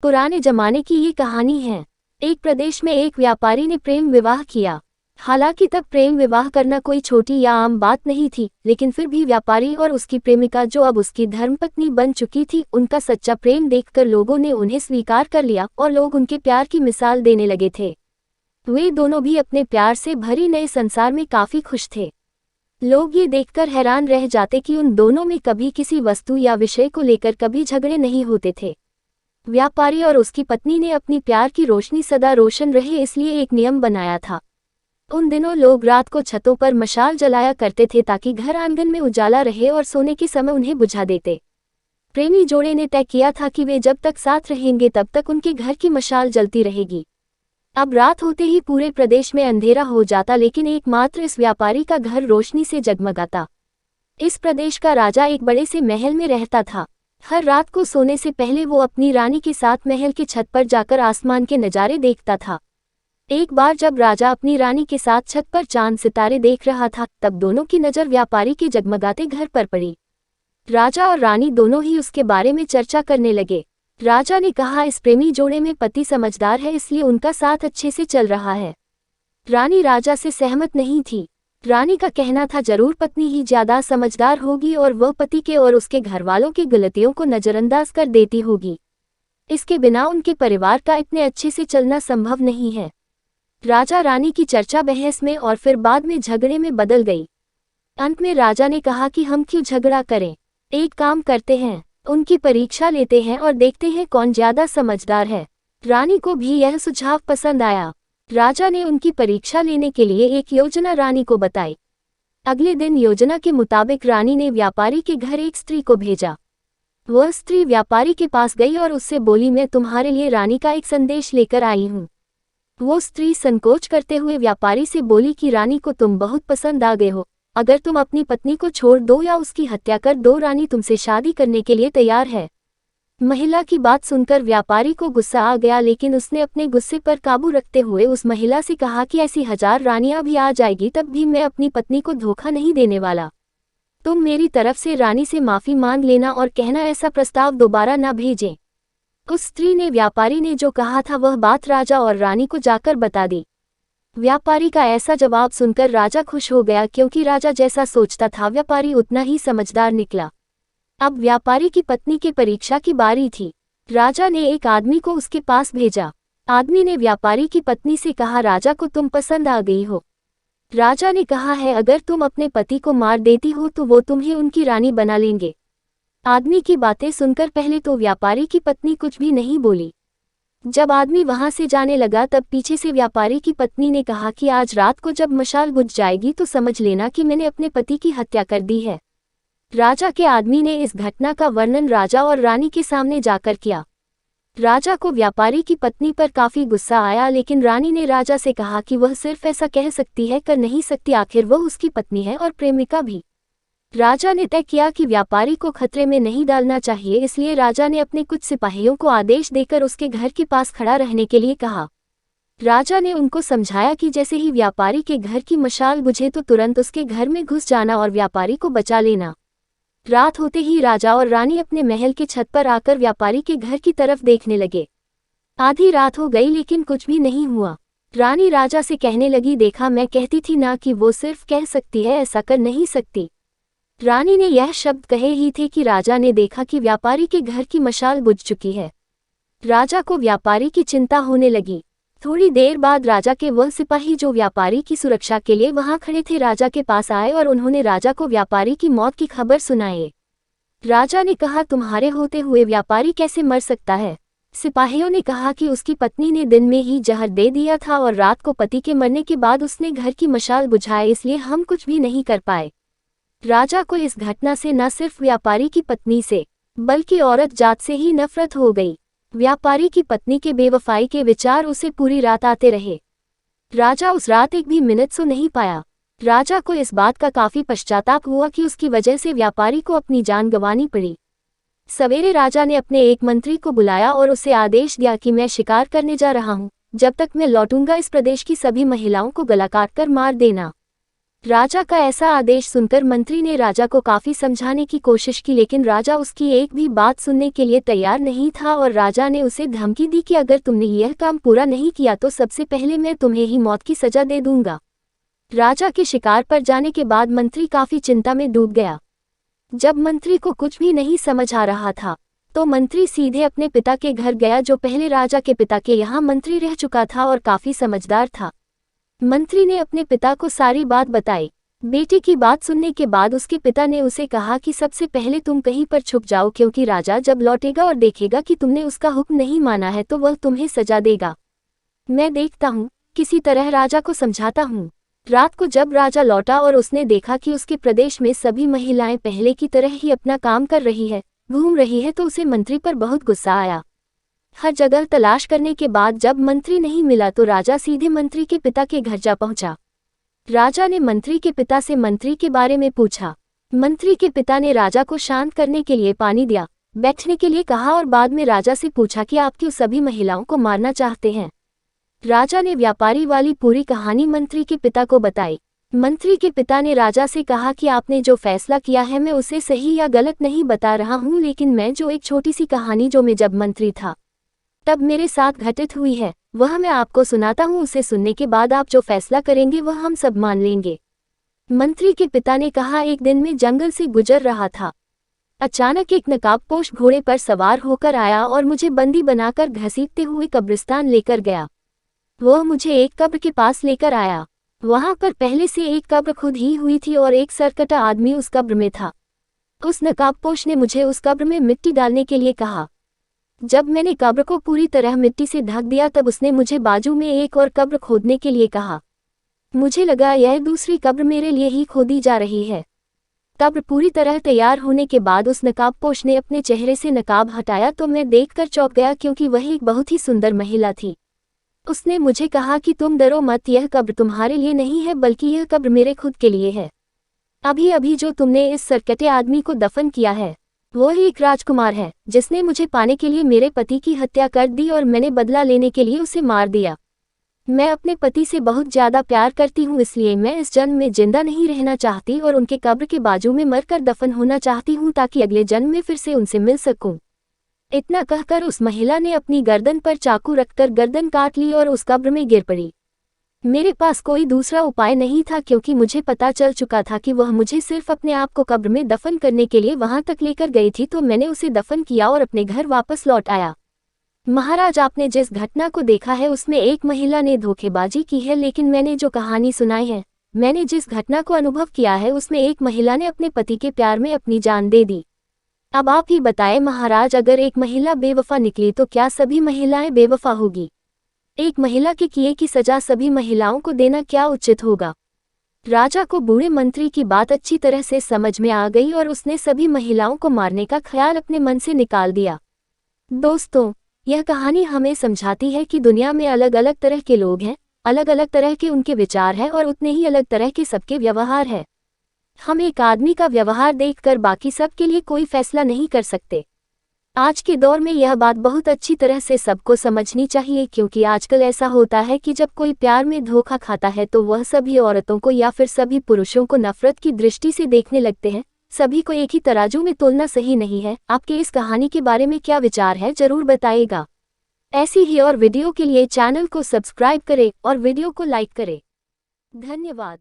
पुराने जमाने की ये कहानी है। एक प्रदेश में एक व्यापारी ने प्रेम विवाह किया। हालांकि तब प्रेम विवाह करना कोई छोटी या आम बात नहीं थी, लेकिन फिर भी व्यापारी और उसकी प्रेमिका, जो अब उसकी धर्मपत्नी बन चुकी थी, उनका सच्चा प्रेम देखकर लोगों ने उन्हें स्वीकार कर लिया और लोग उनके प्यार की मिसाल देने लगे थे। वे दोनों भी अपने प्यार से भरी नए संसार में काफी खुश थे। लोग ये देखकर हैरान रह जाते कि उन दोनों में कभी किसी वस्तु या विषय को लेकर कभी झगड़े नहीं होते थे। व्यापारी और उसकी पत्नी ने अपनी प्यार की रोशनी सदा रोशन रहे, इसलिए एक नियम बनाया था। उन दिनों लोग रात को छतों पर मशाल जलाया करते थे ताकि घर आंगन में उजाला रहे और सोने के समय उन्हें बुझा देते। प्रेमी जोड़े ने तय किया था कि वे जब तक साथ रहेंगे तब तक उनके घर की मशाल जलती रहेगी। अब रात होते ही पूरे प्रदेश में अंधेरा हो जाता, लेकिन एकमात्र इस व्यापारी का घर रोशनी से जगमगाता। इस प्रदेश का राजा एक बड़े से महल में रहता था। हर रात को सोने से पहले वो अपनी रानी के साथ महल की छत पर जाकर आसमान के नज़ारे देखता था। एक बार जब राजा अपनी रानी के साथ छत पर चांद सितारे देख रहा था, तब दोनों की नज़र व्यापारी के जगमगाते घर पर पड़ी। राजा और रानी दोनों ही उसके बारे में चर्चा करने लगे। राजा ने कहा, इस प्रेमी जोड़े में पति समझदार है, इसलिए उनका साथ अच्छे से चल रहा है। रानी राजा से सहमत नहीं थी। रानी का कहना था, जरूर पत्नी ही ज्यादा समझदार होगी और वह पति के और उसके घरवालों की गलतियों को नजरअंदाज कर देती होगी। इसके बिना उनके परिवार का इतने अच्छे से चलना संभव नहीं है। राजा रानी की चर्चा बहस में और फिर बाद में झगड़े में बदल गई। अंत में राजा ने कहा कि हम क्यों झगड़ा करें, एक काम करते हैं, उनकी परीक्षा लेते हैं और देखते हैं कौन ज्यादा समझदार है। रानी को भी यह सुझाव पसंद आया। राजा ने उनकी परीक्षा लेने के लिए एक योजना रानी को बताई। अगले दिन योजना के मुताबिक रानी ने व्यापारी के घर एक स्त्री को भेजा। वह स्त्री व्यापारी के पास गई और उससे बोली, मैं तुम्हारे लिए रानी का एक संदेश लेकर आई हूँ। वो स्त्री संकोच करते हुए व्यापारी से बोली कि रानी को तुम बहुत पसंद आ गए हो, अगर तुम अपनी पत्नी को छोड़ दो या उसकी हत्या कर दो, रानी तुमसे शादी करने के लिए तैयार है। महिला की बात सुनकर व्यापारी को गुस्सा आ गया, लेकिन उसने अपने गुस्से पर काबू रखते हुए उस महिला से कहा कि ऐसी 1000 रानियां भी आ जाएगी तब भी मैं अपनी पत्नी को धोखा नहीं देने वाला। तुम मेरी तरफ से रानी से माफी मांग लेना और कहना ऐसा प्रस्ताव दोबारा न भेजें। उस स्त्री ने व्यापारी ने जो कहा था वह बात राजा और रानी को जाकर बता दी। व्यापारी का ऐसा जवाब सुनकर राजा खुश हो गया, क्योंकि राजा जैसा सोचता था व्यापारी उतना ही समझदार निकला। अब व्यापारी की पत्नी के परीक्षा की बारी थी। राजा ने एक आदमी को उसके पास भेजा। आदमी ने व्यापारी की पत्नी से कहा, राजा को तुम पसंद आ गई हो। राजा ने कहा है, अगर तुम अपने पति को मार देती हो तो वो तुम्हें उनकी रानी बना लेंगे। आदमी की बातें सुनकर पहले तो व्यापारी की पत्नी कुछ भी नहीं बोली। जब आदमी वहां से जाने लगा तब पीछे से व्यापारी की पत्नी ने कहा कि आज रात को जब मशाल बुझ जाएगी तो समझ लेना कि मैंने अपने पति की हत्या कर दी है। राजा के आदमी ने इस घटना का वर्णन राजा और रानी के सामने जाकर किया। राजा को व्यापारी की पत्नी पर काफी गुस्सा आया, लेकिन रानी ने राजा से कहा कि वह सिर्फ ऐसा कह सकती है, कर नहीं सकती, आखिर वह उसकी पत्नी है और प्रेमिका भी। राजा ने तय किया कि व्यापारी को खतरे में नहीं डालना चाहिए, इसलिए राजा ने अपने कुछ सिपाहियों को आदेश देकर उसके घर के पास खड़ा रहने के लिए कहा। राजा ने उनको समझाया कि जैसे ही व्यापारी के घर की मशाल बुझे तो तुरंत उसके घर में घुस जाना और व्यापारी को बचा लेना। रात होते ही राजा और रानी अपने महल के छत पर आकर व्यापारी के घर की तरफ देखने लगे। आधी रात हो गई लेकिन कुछ भी नहीं हुआ। रानी राजा से कहने लगी, देखा, मैं कहती थी ना कि वो सिर्फ कह सकती है, ऐसा कर नहीं सकती। रानी ने यह शब्द कहे ही थे कि राजा ने देखा कि व्यापारी के घर की मशाल बुझ चुकी है। राजा को व्यापारी की चिंता होने लगी। थोड़ी देर बाद राजा के वह सिपाही जो व्यापारी की सुरक्षा के लिए वहां खड़े थे राजा के पास आए और उन्होंने राजा को व्यापारी की मौत की खबर सुनाई। राजा ने कहा, तुम्हारे होते हुए व्यापारी कैसे मर सकता है? सिपाहियों ने कहा कि उसकी पत्नी ने दिन में ही जहर दे दिया था और रात को पति के मरने के बाद उसने घर की मशाल बुझाई, इसलिए हम कुछ भी नहीं कर पाए। राजा को इस घटना से न सिर्फ व्यापारी की पत्नी से बल्कि औरत जात से ही नफरत हो गई। व्यापारी की पत्नी के बेवफाई के विचार उसे पूरी रात आते रहे। राजा उस रात एक भी मिनट सो नहीं पाया। राजा को इस बात का काफी पश्चाताप हुआ कि उसकी वजह से व्यापारी को अपनी जान गंवानी पड़ी। सवेरे राजा ने अपने एक मंत्री को बुलाया और उसे आदेश दिया कि मैं शिकार करने जा रहा हूँ, जब तक मैं लौटूंगा इस प्रदेश की सभी महिलाओं को गला काट कर मार देना। राजा का ऐसा आदेश सुनकर मंत्री ने राजा को काफी समझाने की कोशिश की, लेकिन राजा उसकी एक भी बात सुनने के लिए तैयार नहीं था और राजा ने उसे धमकी दी कि अगर तुमने यह काम पूरा नहीं किया तो सबसे पहले मैं तुम्हें ही मौत की सजा दे दूंगा। राजा के शिकार पर जाने के बाद मंत्री काफी चिंता में डूब गया। जब मंत्री को कुछ भी नहीं समझ आ रहा था तो मंत्री सीधे अपने पिता के घर गया, जो पहले राजा के पिता के यहाँ मंत्री रह चुका था और काफी समझदार था। मंत्री ने अपने पिता को सारी बात बताई। बेटे की बात सुनने के बाद उसके पिता ने उसे कहा कि सबसे पहले तुम कहीं पर छुप जाओ, क्योंकि राजा जब लौटेगा और देखेगा कि तुमने उसका हुक्म नहीं माना है तो वह तुम्हें सजा देगा। मैं देखता हूँ, किसी तरह राजा को समझाता हूँ। रात को जब राजा लौटा और उसने देखा कि उसके प्रदेश में सभी महिलाएं पहले की तरह ही अपना काम कर रही है, घूम रही है, तो उसे मंत्री पर बहुत गुस्सा आया। हर जगह तलाश करने के बाद जब मंत्री नहीं मिला तो राजा सीधे मंत्री के पिता के घर जा पहुंचा। राजा ने मंत्री के पिता से मंत्री के बारे में पूछा। मंत्री के पिता ने राजा को शांत करने के लिए पानी दिया, बैठने के लिए कहा और बाद में राजा से पूछा कि आप क्यों सभी महिलाओं को मारना चाहते हैं। राजा ने व्यापारी वाली पूरी कहानी मंत्री के पिता को बताई। मंत्री के पिता ने राजा से कहा कि आपने जो फैसला किया है मैं उसे सही या गलत नहीं बता रहा हूँ, लेकिन मैं जो एक छोटी सी कहानी जो मैं जब मंत्री था तब मेरे साथ घटित हुई है वह मैं आपको सुनाता हूँ। उसे सुनने के बाद आप जो फैसला करेंगे वह हम सब मान लेंगे। मंत्री के पिता ने कहा, एक दिन में जंगल से गुजर रहा था। अचानक एक नकाबपोश घोड़े पर सवार होकर आया और मुझे बंदी बनाकर घसीटते हुए कब्रिस्तान लेकर गया। वह मुझे एक कब्र के पास लेकर आया। वहां पर पहले से एक कब्र खुद ही हुई थी और एक सरकटा आदमी उस कब्र में था। उस नकाबपोश ने मुझे उस कब्र में मिट्टी डालने के लिए कहा। जब मैंने कब्र को पूरी तरह मिट्टी से ढक दिया तब उसने मुझे बाजू में एक और कब्र खोदने के लिए कहा। मुझे लगा यह दूसरी कब्र मेरे लिए ही खोदी जा रही है। कब्र पूरी तरह तैयार होने के बाद उस नकाबपोश ने अपने चेहरे से नकाब हटाया तो मैं देखकर चौंक गया, क्योंकि वह एक बहुत ही सुंदर महिला थी। उसने मुझे कहा कि तुम डरो मत, यह कब्र तुम्हारे लिए नहीं है बल्कि यह कब्र मेरे खुद के लिए है। अभी अभी जो तुमने इस सरकटे आदमी को दफन किया है वह एक राजकुमार है जिसने मुझे पाने के लिए मेरे पति की हत्या कर दी और मैंने बदला लेने के लिए उसे मार दिया। मैं अपने पति से बहुत ज्यादा प्यार करती हूँ, इसलिए मैं इस जन्म में जिंदा नहीं रहना चाहती और उनके कब्र के बाजू में मरकर दफन होना चाहती हूँ ताकि अगले जन्म में फिर से उनसे मिल सकूं। इतना कहकर उस महिला ने अपनी गर्दन पर चाकू रखकर गर्दन काट ली और उस कब्र में गिर पड़ी। मेरे पास कोई दूसरा उपाय नहीं था, क्योंकि मुझे पता चल चुका था कि वह मुझे सिर्फ अपने आप को कब्र में दफन करने के लिए वहां तक लेकर गई थी, तो मैंने उसे दफन किया और अपने घर वापस लौट आया। महाराज, आपने जिस घटना को देखा है उसमें एक महिला ने धोखेबाजी की है, लेकिन मैंने जो कहानी सुनाई है, मैंने जिस घटना को अनुभव किया है उसमें एक महिला ने अपने पति के प्यार में अपनी जान दे दी। अब आप ही बताएं महाराज, अगर एक महिला बेवफा निकली तो क्या सभी महिलाएं बेवफा होगी? एक महिला के किए की सजा सभी महिलाओं को देना क्या उचित होगा? राजा को बूढ़े मंत्री की बात अच्छी तरह से समझ में आ गई और उसने सभी महिलाओं को मारने का ख्याल अपने मन से निकाल दिया। दोस्तों, यह कहानी हमें समझाती है कि दुनिया में अलग अलग तरह के लोग हैं, अलग अलग तरह के उनके विचार हैं और उतने ही अलग तरह के सबके व्यवहार है। हम एक आदमी का व्यवहार देखकर बाकी सब के लिए कोई फैसला नहीं कर सकते। आज के दौर में यह बात बहुत अच्छी तरह से सबको समझनी चाहिए, क्योंकि आजकल ऐसा होता है कि जब कोई प्यार में धोखा खाता है तो वह सभी औरतों को या फिर सभी पुरुषों को नफरत की दृष्टि से देखने लगते हैं। सभी को एक ही तराजू में तोलना सही नहीं है। आपके इस कहानी के बारे में क्या विचार है, जरूर बताइएगा। ऐसी ही और वीडियो के लिए चैनल को सब्सक्राइब करें और वीडियो को लाइक करें। धन्यवाद।